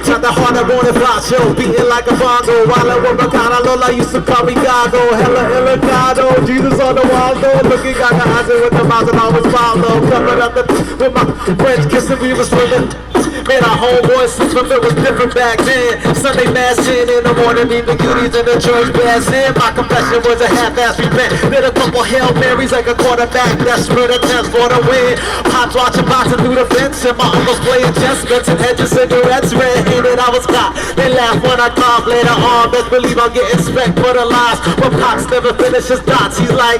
Time the heart I wanna fly show, beating like a bongo. While I work kind of Lola used to call me Gago. Hella Illegado, Jesus on the wall though. Looking like a hazard with the mouth and always follow. Coming up with my friends kissing, we was swimming. Man, our homeboys sleeping, it was different back then. Sunday mass in the morning, need the goodies in the church bass in. My confession was a half-ass repent. Did a couple Hail Marys like a quarterback, desperate attempts for the win. Pops watching boxing through the fence, and my uncles playing chess, Benson hedges, cigarettes, red-handed, I was caught. They laugh when I cough later on, best believe I'm getting spec for the lies. But Pops never finishes dots, he's like,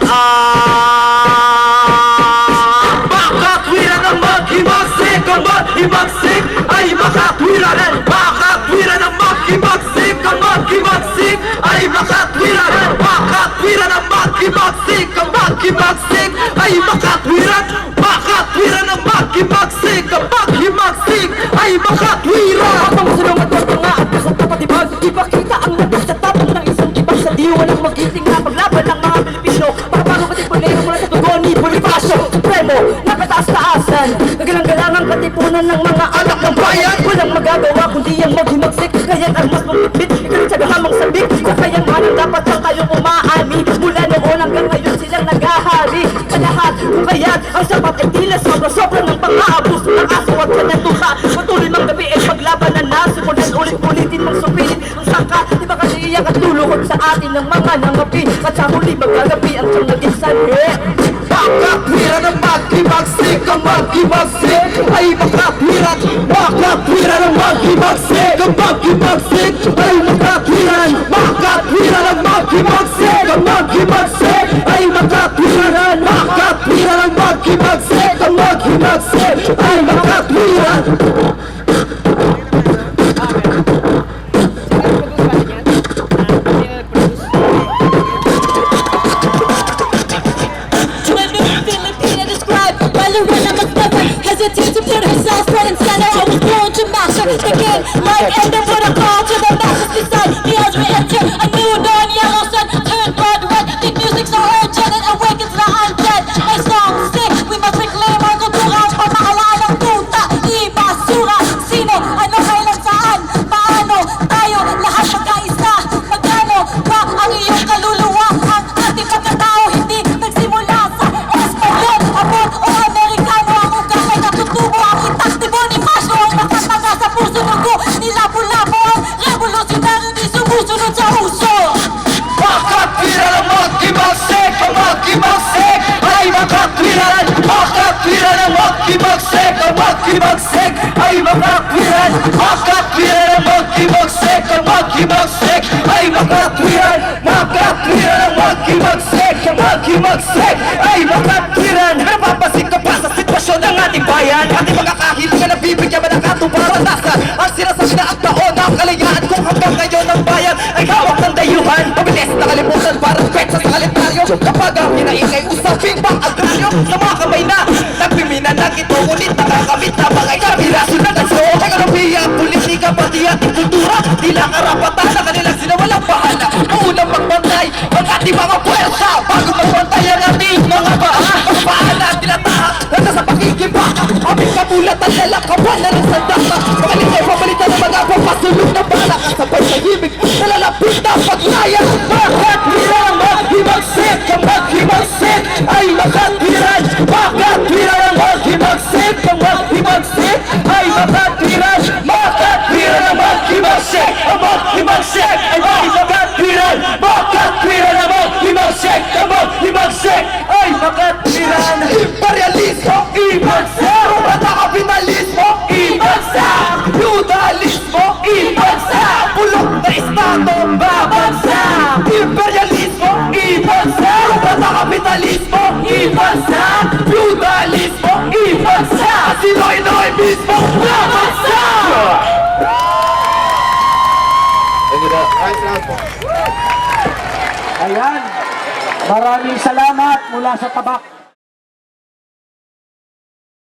Makatwiran ang mag-imagsik, ang mag-imagsik ay makatwiran. Makatwiran ang mag-imagsik, ang mag-imagsik ay makatwiran. Makatwiran ang mag-imagsik, ang mag-imagsik ay makatwiran. Makatwiran ang mag-imagsik, ang mag-imagsik ay makatwiran. Habang sulungat ng mga atos at kapatibag, ipakita ang labis sa tapang ng isang kibag sa diwa ng magiting na paglaban ng mga Pilipino. Pagpaparugating pulero mula sa tugon ni Bonifacio Supremo na kataas-taasan, nagalang-galangang katipunan ng mga anak ng bayan. Walang magagawa kundi ang maghimagsik, kaya't ang mas magpipit, ikaw sa gahamang sabik. Sa kayanganan dapat lang tayong umaani, mula noon hanggang ngayon silang naghahari. Sa lahat kung kaya't ang sapat ay tila sobra-sobra ng pang-aabos ng aso at sa natuka. Patuloy mang gabi ay paglabanan na, sumundan ulit-ulitin mong supilit ang sangka. Di ba kasi iyak at luluhod sa atin ng mga nangapi, at sa huli magagabi ang siyang naging sanhi. Makatwiran ang mag-imagsik, ang mag-imagsik ay makatwiran. Makatwiran ang mag-imagsik, ang mag-imagsik ay makatwiran. Makatwiran ang mag-imagsik, ang mag-imagsik ay makatwiran. Makatwiran ang mag-imagsik, ang mag-imagsik ay makatwiran. Hesitate to put herself front and center. I was born to master the game. Like ender put a call to the masses beside me as we enter a new dawn. Yellow sun turned blood red. The music's so urgent it awakens the undead. My song sing, we must reclaim our kultura. Pamahalahan ng tuta, ibasura. Sino, ano, kailan, saan, paano, tayo, lahat magkaisa. Magkano ba ang iyong kaluluwa? Ang ating pagkatao hindi nagsimula sa Espanyol, Hapon o Amerikano. Ang ugatay na tutubo ang itas ni Bonifacio. Ang nakataga sa puso dugo nilabo-labo ang revolusyonaryo di sumusunod sa uso. Makatwiran ang mag-imagsik, ang mag-imagsik ay makatwiran. Makatwiran ang mag-imagsik, ang mag-imagsik ay makatwiran. Makatwiran ang mag-imagsik, ang mag-imagsik ay makatwiran. Makatwiran ang mag-imagsik, ang mag-imagsik ay makatwiran. Napapasik ka pa sa sitwasyon ng ating bayan. Ating mga kahilingan na bibigyan man ang katuparan. Nasa ang sinasabi na ang taon ng kalayaan. Kung hanggang ngayon ang bayan ay hawak ng dayuhan, mabilis na kalimutan parang petsa sa kalendaryo. Kapag ang hinaingay usaping pang agraryo, sa mga kamay na nagpimina ng ito, ngunit nakakamit na mga kapiraso na ganso. Ekonomiya, politika, pati ating kultura, tila karapatan na kanilang sila walang bahala. Maunang magbantay ang ating mga puwersa, bago magbantay ang ating mga baha. Mga bahala at tinatahak hanggang sa pagkikibaka. Aming kabulatan na lakaban na ng sandata. Pagalitin ay pabalitan ng mga papasulong na bala. Kasabay sa himig, nalalapit na pagnaya. Makatwiran ang mag-imagsik, ang mag-imagsik ay makatwiran. Makatwiran ang mag-imagsik, ang mag-imagsik ay makatwiran. Makatwiran ang mag-imagsik, ang mag-imagsik ay makatwiran. Makatwiran ang mag-imagsik, ang mag-imagsik ay makatwiran. Imperialismo, ibagsak. Kapitalismo, ibagsak. Feudalismo, ibagsak. Bulok na estado, babagsak. Imperialismo, ibagsak. Kapitalismo, ibagsak. Feudalismo, ibagsak. Sinoy-noy mismo, babagsak. Ayan, maraming salamat mula sa Tabak.